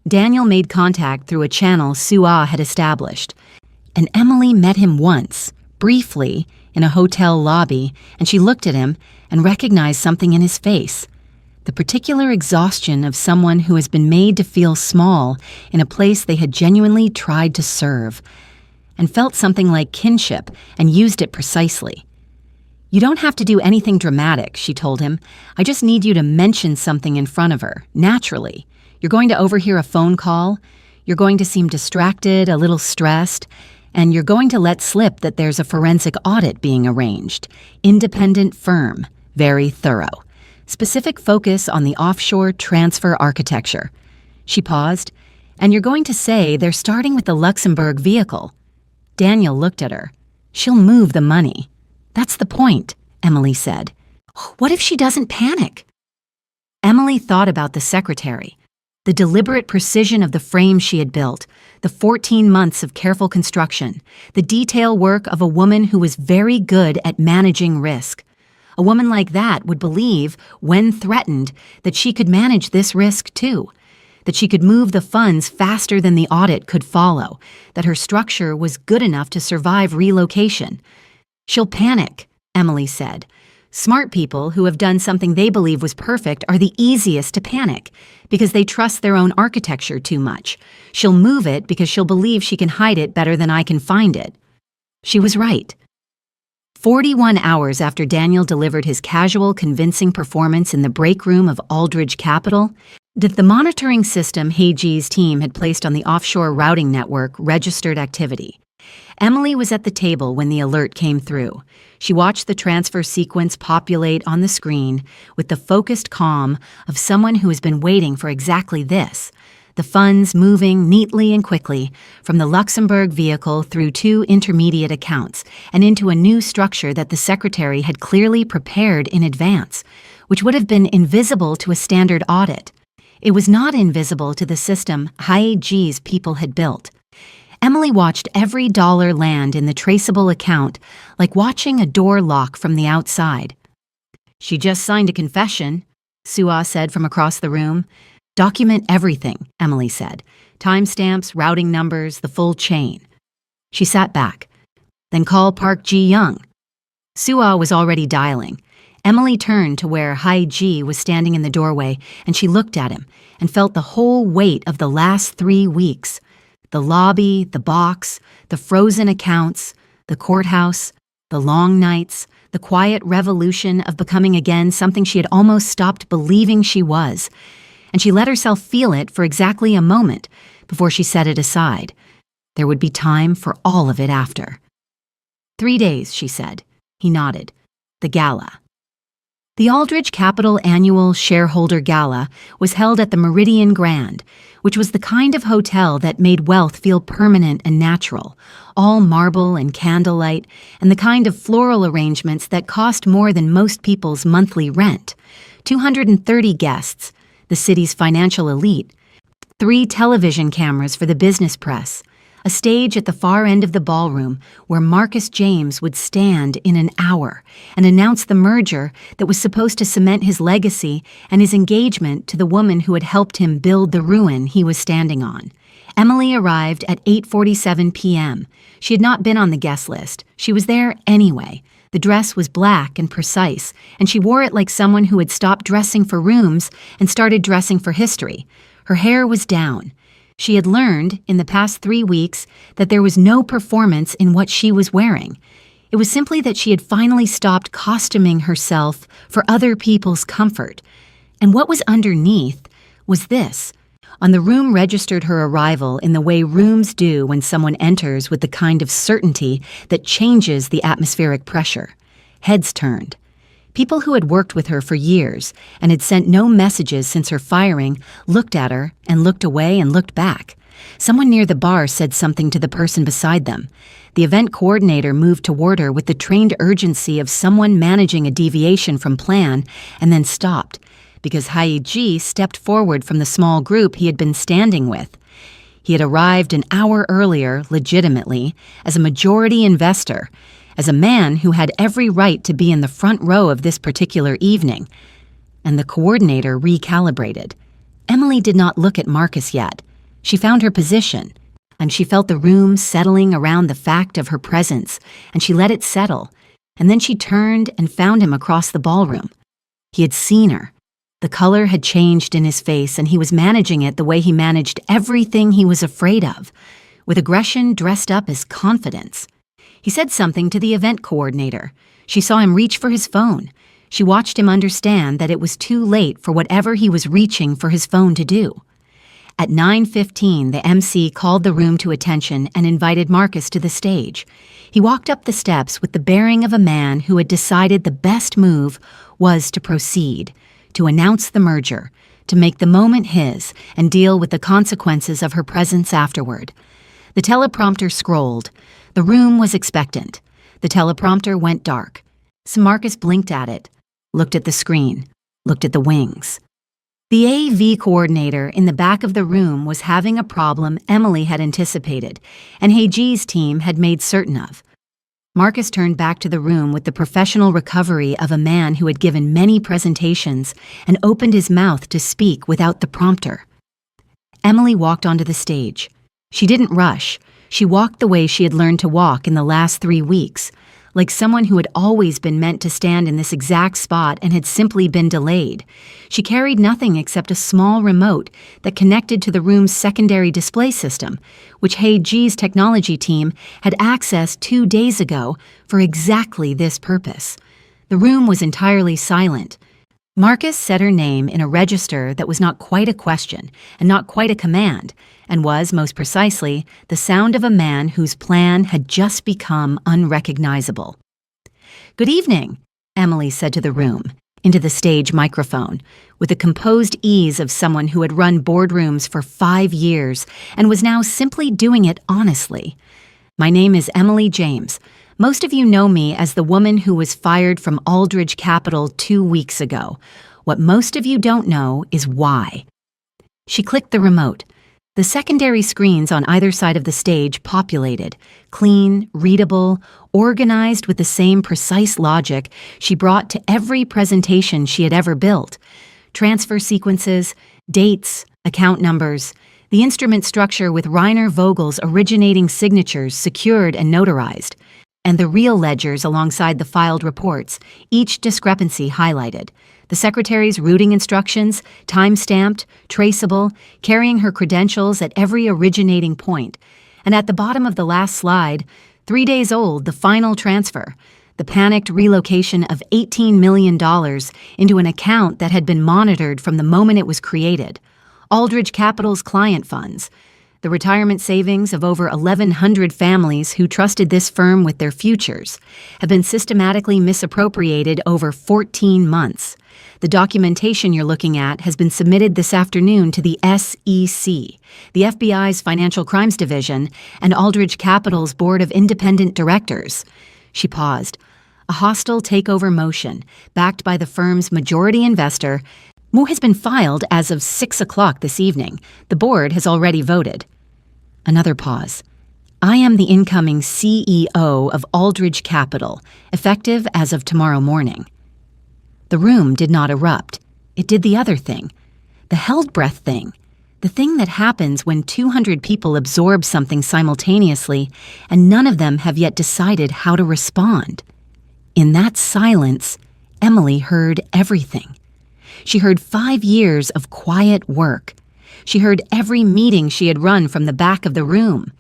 Daniel made contact through a channel Sua had established, and Emily met him once, briefly, in a hotel lobby, and she looked at him and recognized something in his face. The particular exhaustion of someone who has been made to feel small in a place they had genuinely tried to serve. and felt something like kinship and used it precisely. "You don't have to do anything dramatic," she told him. "I just need you to mention something in front of her, naturally. You're going to overhear a phone call, you're going to seem distracted, a little stressed, and you're going to let slip that there's a forensic audit being arranged. Independent firm, very thorough. Specific focus on the offshore transfer architecture." She paused. "And you're going to say they're starting with the Luxembourg vehicle." Daniel looked at her. "She'll move the money." "That's the point," Emily said. "What if she doesn't panic?" Emily thought about the secretary, the deliberate precision of the frame she had built, the 14 months of careful construction, the detail work of a woman who was very good at managing risk. A woman like that would believe, when threatened, that she could manage this risk too, that she could move the funds faster than the audit could follow, that her structure was good enough to survive relocation. "She'll panic," Emily said. "Smart people who have done something they believe was perfect are the easiest to panic because they trust their own architecture too much. She'll move it because she'll believe she can hide it better than I can find it." She was right. 41 hours after Daniel delivered his casual, convincing performance in the break room of Aldridge Capital, the monitoring system Heiji's team had placed on the offshore routing network registered activity. Emily was at the table when the alert came through. She watched the transfer sequence populate on the screen with the focused calm of someone who has been waiting for exactly this, the funds moving neatly and quickly from the Luxembourg vehicle through 2 intermediate accounts and into a new structure that the secretary had clearly prepared in advance, which would have been invisible to a standard audit. It was not invisible to the system Heiji's people had built. Emily watched every dollar land in the traceable account like watching a door lock from the outside. "She just signed a confession," Sua said from across the room. "Document everything," Emily said. "Timestamps, routing numbers, the full chain." She sat back. "Then call Park Ji-young." Sua was already dialing. Emily turned to where Haiji was standing in the doorway, and she looked at him and felt the whole weight of the last 3 weeks. The lobby, the box, the frozen accounts, the courthouse, the long nights, the quiet revolution of becoming again something she had almost stopped believing she was. And she let herself feel it for exactly a moment before she set it aside. There would be time for all of it after. 3 days, she said. He nodded. The gala. The Aldridge Capital Annual Shareholder Gala was held at the Meridian Grand, which was the kind of hotel that made wealth feel permanent and natural, all marble and candlelight, and the kind of floral arrangements that cost more than most people's monthly rent. 230 guests, the city's financial elite, 3 television cameras for the business press, a stage at the far end of the ballroom where Marcus James would stand in an hour and announce the merger that was supposed to cement his legacy and his engagement to the woman who had helped him build the ruin he was standing on. Emily arrived at 8:47 p.m. She had not been on the guest list. She was there anyway. The dress was black and precise, and she wore it like someone who had stopped dressing for rooms and started dressing for history. Her hair was down. She had learned, in the past 3 weeks, that there was no performance in what she was wearing. It was simply that she had finally stopped costuming herself for other people's comfort. And what was underneath was this. On the room registered her arrival in the way rooms do when someone enters with the kind of certainty that changes the atmospheric pressure. Heads turned. People who had worked with her for years and had sent no messages since her firing looked at her and looked away and looked back. Someone near the bar said something to the person beside them. The event coordinator moved toward her with the trained urgency of someone managing a deviation from plan and then stopped, because Haiji stepped forward from the small group he had been standing with. He had arrived an hour earlier, legitimately, as a majority investor, as a man who had every right to be in the front row of this particular evening. And the coordinator recalibrated. Emily did not look at Marcus yet. She found her position, and she felt the room settling around the fact of her presence, and she let it settle, and then she turned and found him across the ballroom. He had seen her. The color had changed in his face, and he was managing it the way he managed everything he was afraid of, with aggression dressed up as confidence. He said something to the event coordinator. She saw him reach for his phone. She watched him understand that it was too late for whatever he was reaching for his phone to do. At 9:15, the MC called the room to attention and invited Marcus to the stage. He walked up the steps with the bearing of a man who had decided the best move was to proceed, to announce the merger, to make the moment his and deal with the consequences of her presence afterward. The teleprompter scrolled. The room was expectant. The teleprompter went dark. So Marcus blinked at it, looked at the screen, looked at the wings. The AV coordinator in the back of the room was having a problem Emily had anticipated, and Heiji's team had made certain of. Marcus turned back to the room with the professional recovery of a man who had given many presentations and opened his mouth to speak without the prompter. Emily walked onto the stage. She didn't rush. She walked the way she had learned to walk in the last 3 weeks, like someone who had always been meant to stand in this exact spot and had simply been delayed. She carried nothing except a small remote that connected to the room's secondary display system, which Heiji's technology team had accessed 2 days ago for exactly this purpose. The room was entirely silent. Marcus said her name in a register that was not quite a question and not quite a command, and was, most precisely, the sound of a man whose plan had just become unrecognizable. "Good evening," Emily said to the room, into the stage microphone, with the composed ease of someone who had run boardrooms for 5 years and was now simply doing it honestly. "My name is Emily James. Most of you know me as the woman who was fired from Aldridge Capital 2 weeks ago. What most of you don't know is why." She clicked the remote. The secondary screens on either side of the stage populated, clean, readable, organized with the same precise logic she brought to every presentation she had ever built. Transfer sequences, dates, account numbers, the instrument structure with Rainer Vogel's originating signatures secured and notarized, and the real ledgers alongside the filed reports, each discrepancy highlighted. The secretary's routing instructions, time-stamped, traceable, carrying her credentials at every originating point. And at the bottom of the last slide, 3 days old, the final transfer, the panicked relocation of $18 million into an account that had been monitored from the moment it was created. Aldridge Capital's client funds, the retirement savings of over 1,100 families who trusted this firm with their futures, have been systematically misappropriated over 14 months. The documentation you're looking at has been submitted this afternoon to the SEC, the FBI's Financial Crimes Division, and Aldridge Capital's Board of Independent Directors. She paused. A hostile takeover motion, backed by the firm's majority investor, has been filed as of 6 o'clock this evening. The board has already voted. Another pause. I am the incoming CEO of Aldridge Capital, effective as of tomorrow morning. The room did not erupt. It did the other thing. The held breath thing. The thing that happens when 200 people absorb something simultaneously and none of them have yet decided how to respond. In that silence, Emily heard everything. She heard 5 years of quiet work. She heard every meeting she had run from the back of the room.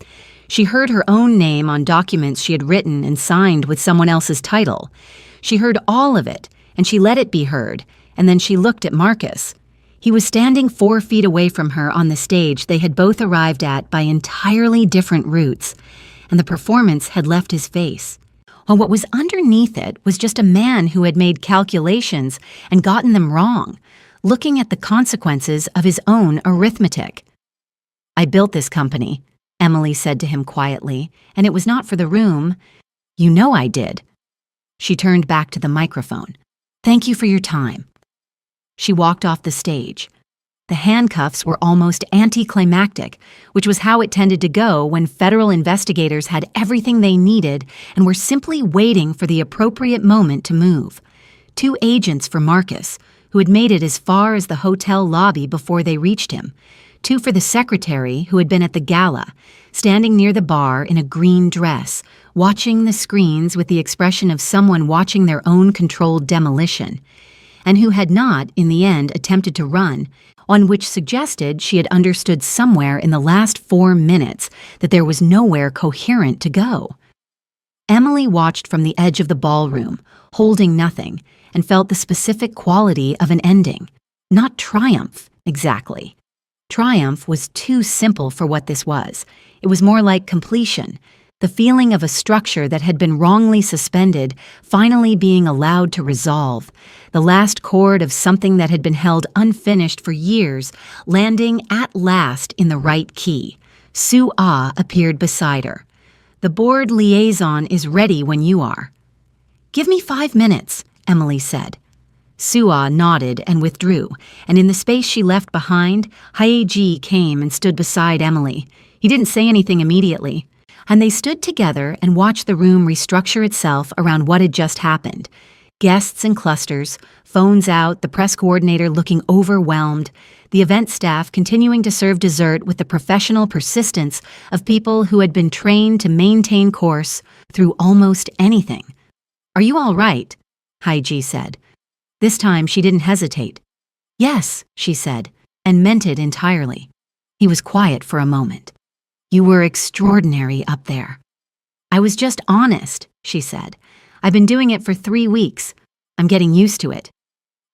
She heard her own name on documents she had written and signed with someone else's title. She heard all of it, and she let it be heard, and then she looked at Marcus. He was standing 4 feet away from her on the stage they had both arrived at by entirely different routes, and the performance had left his face. While what was underneath it was just a man who had made calculations and gotten them wrong, looking at the consequences of his own arithmetic. "I built this company," Emily said to him quietly, "and it was not for the room. You know I did." She turned back to the microphone. "Thank you for your time." She walked off the stage. The handcuffs were almost anticlimactic, which was how it tended to go when federal investigators had everything they needed and were simply waiting for the appropriate moment to move. 2 agents for Marcus, who had made it as far as the hotel lobby before they reached him. 2 for the secretary, who had been at the gala, standing near the bar in a green dress, watching the screens with the expression of someone watching their own controlled demolition. and who had not, in the end, attempted to run, on which suggested she had understood somewhere in the last 4 minutes that there was nowhere coherent to go. Emily watched from the edge of the ballroom, holding nothing, and felt the specific quality of an ending. Not triumph, exactly. Triumph was too simple for what this was. It was more like completion, the feeling of a structure that had been wrongly suspended finally being allowed to resolve, the last chord of something that had been held unfinished for years landing at last in the right key. Sue-Ah appeared beside her. "The board liaison is ready when you are." "Give me 5 minutes," Emily said. Sue-Ah nodded and withdrew, and in the space she left behind, Hae-ji came and stood beside Emily. He didn't say anything immediately, and they stood together and watched the room restructure itself around what had just happened. Guests in clusters, phones out, the press coordinator looking overwhelmed, the event staff continuing to serve dessert with the professional persistence of people who had been trained to maintain course through almost anything. "Are you all right?" Hae-ji said. This time she didn't hesitate. "Yes," she said, and meant it entirely. He was quiet for a moment. "You were extraordinary up there." "I was just honest," she said. "I've been doing it for 3 weeks. I'm getting used to it."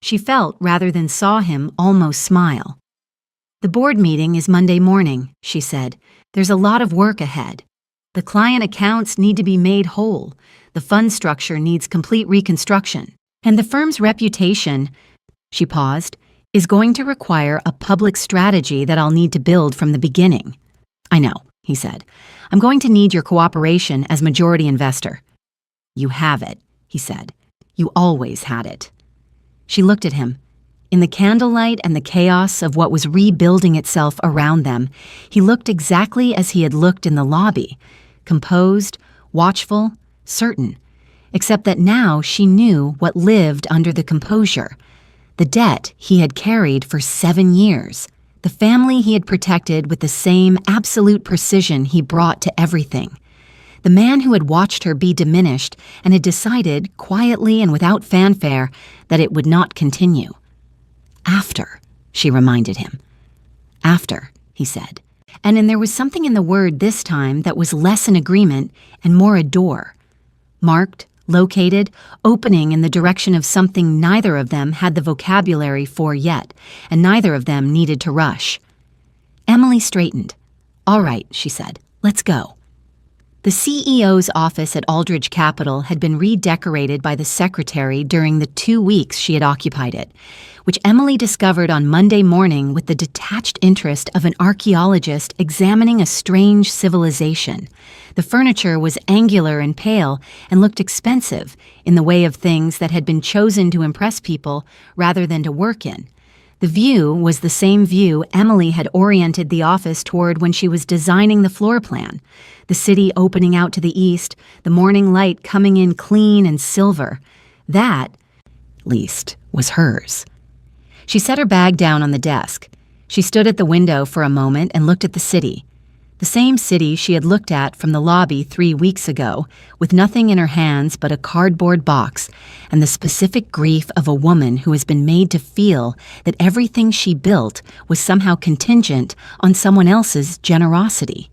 She felt, rather than saw him, almost smile. "The board meeting is Monday morning," she said. "There's a lot of work ahead. The client accounts need to be made whole. The fund structure needs complete reconstruction. And the firm's reputation," she paused, "is going to require a public strategy that I'll need to build from the beginning." "I know," he said. "I'm going to need your cooperation as majority investor." "You have it," he said. "You always had it." She looked at him. In the candlelight and the chaos of what was rebuilding itself around them, he looked exactly as he had looked in the lobby, composed, watchful, certain, except that now she knew what lived under the composure. The debt he had carried for 7 years, the family he had protected with the same absolute precision he brought to everything. The man who had watched her be diminished and had decided, quietly and without fanfare, that it would not continue. "After," she reminded him. "After," he said. And then there was something in the word this time that was less an agreement and more a door. Marked, located, opening in the direction of something neither of them had the vocabulary for yet, and neither of them needed to rush. Emily straightened. "All right," she said. "Let's go." The CEO's office at Aldridge Capital had been redecorated by the secretary during the 2 weeks she had occupied it, which Emily discovered on Monday morning with the detached interest of an archaeologist examining a strange civilization. The furniture was angular and pale and looked expensive in the way of things that had been chosen to impress people rather than to work in. The view was the same view Emily had oriented the office toward when she was designing the floor plan. The city opening out to the east, the morning light coming in clean and silver. That, at least, was hers. She set her bag down on the desk. She stood at the window for a moment and looked at the city. The same city she had looked at from the lobby 3 weeks ago, with nothing in her hands but a cardboard box and the specific grief of a woman who has been made to feel that everything she built was somehow contingent on someone else's generosity.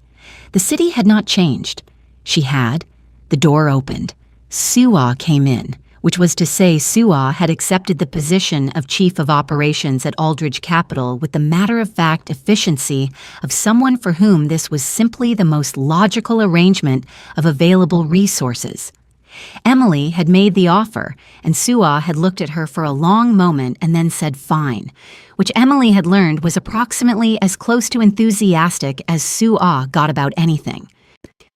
The city had not changed. She had. The door opened. Sue-Ah came in, which was to say Sue-Ah had accepted the position of Chief of Operations at Aldridge Capital with the matter-of-fact efficiency of someone for whom this was simply the most logical arrangement of available resources. Emily had made the offer, and Sue-Ah had looked at her for a long moment and then said fine, which Emily had learned was approximately as close to enthusiastic as Sue-Ah got about anything.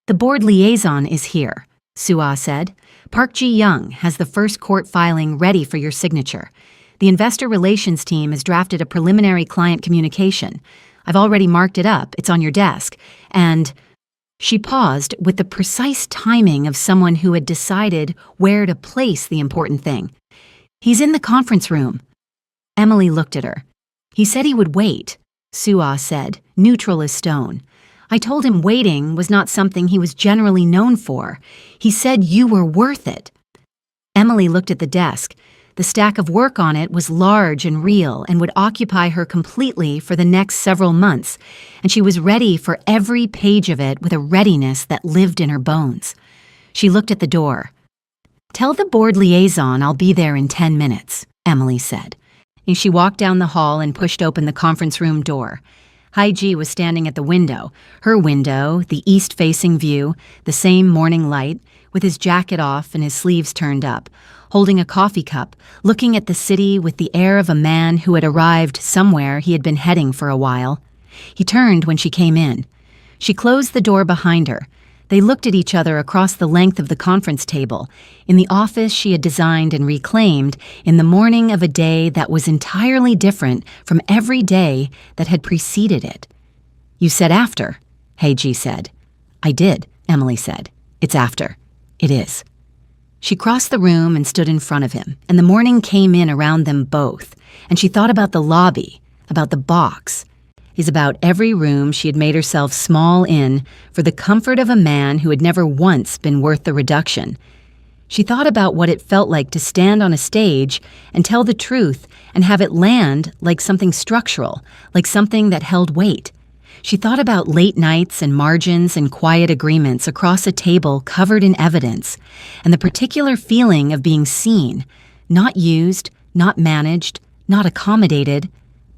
"The board liaison is here," Sue-Ah said. "Park Ji-young has the first court filing ready for your signature. The investor relations team has drafted a preliminary client communication. I've already marked it up. It's on your desk. And..." She paused with the precise timing of someone who had decided where to place the important thing. "He's in the conference room." Emily looked at her. "He said he would wait," Sue-Ah said, neutral as stone. "I told him waiting was not something he was generally known for. He said you were worth it." Emily looked at the desk. The stack of work on it was large and real and would occupy her completely for the next several months, and she was ready for every page of it with a readiness that lived in her bones. She looked at the door. "Tell the board liaison I'll be there in 10 minutes, Emily said. And she walked down the hall and pushed open the conference room door. Haiji was standing at the window, her window, the east-facing view, the same morning light, with his jacket off and his sleeves turned up, holding a coffee cup, looking at the city with the air of a man who had arrived somewhere he had been heading for a while. He turned when she came in. She closed the door behind her. They looked at each other across the length of the conference table, in the office she had designed and reclaimed, in the morning of a day that was entirely different from every day that had preceded it. "You said after," Haiji said. "I did," Emily said. "It's after. It is." She crossed the room and stood in front of him, and the morning came in around them both, and she thought about the lobby, about the box, is about every room she had made herself small in for the comfort of a man who had never once been worth the reduction. She thought about what it felt like to stand on a stage and tell the truth and have it land like something structural, like something that held weight. She thought about late nights and margins and quiet agreements across a table covered in evidence, and the particular feeling of being seen, not used, not managed, not accommodated,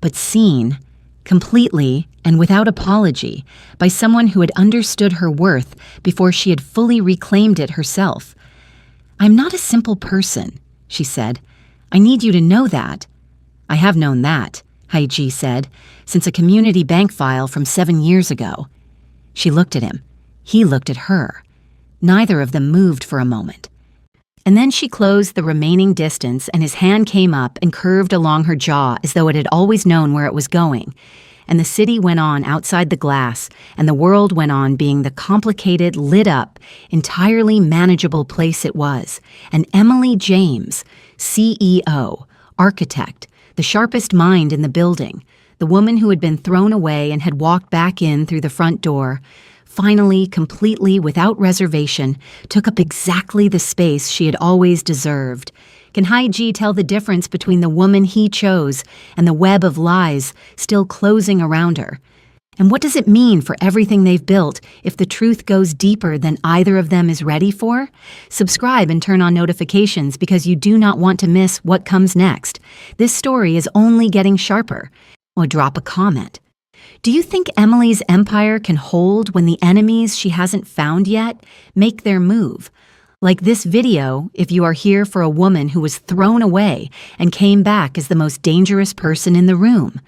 but seen, completely and without apology, by someone who had understood her worth before she had fully reclaimed it herself. "I'm not a simple person," she said. "I need you to know that." "I have known that," Haiji said, "since a community bank file from 7 years ago." She looked at him. He looked at her. Neither of them moved for a moment. And then she closed the remaining distance, and his hand came up and curved along her jaw as though it had always known where it was going. And the city went on outside the glass, and the world went on being the complicated, lit-up, entirely manageable place it was. And Emily James, CEO, architect, the sharpest mind in the building, the woman who had been thrown away and had walked back in through the front door, finally, completely, without reservation, took up exactly the space she had always deserved. Can Haiji tell the difference between the woman he chose and the web of lies still closing around her? And what does it mean for everything they've built if the truth goes deeper than either of them is ready for? Subscribe and turn on notifications because you do not want to miss what comes next. This story is only getting sharper. Or drop a comment. Do you think Emily's empire can hold when the enemies she hasn't found yet make their move? Like this video, if you are here for a woman who was thrown away and came back as the most dangerous person in the room.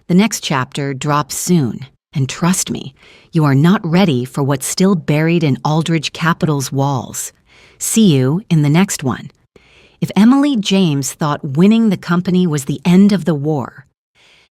The next chapter drops soon, and trust me, you are not ready for what's still buried in Aldridge Capital's walls. See you in the next one. If Emily James thought winning the company was the end of the war,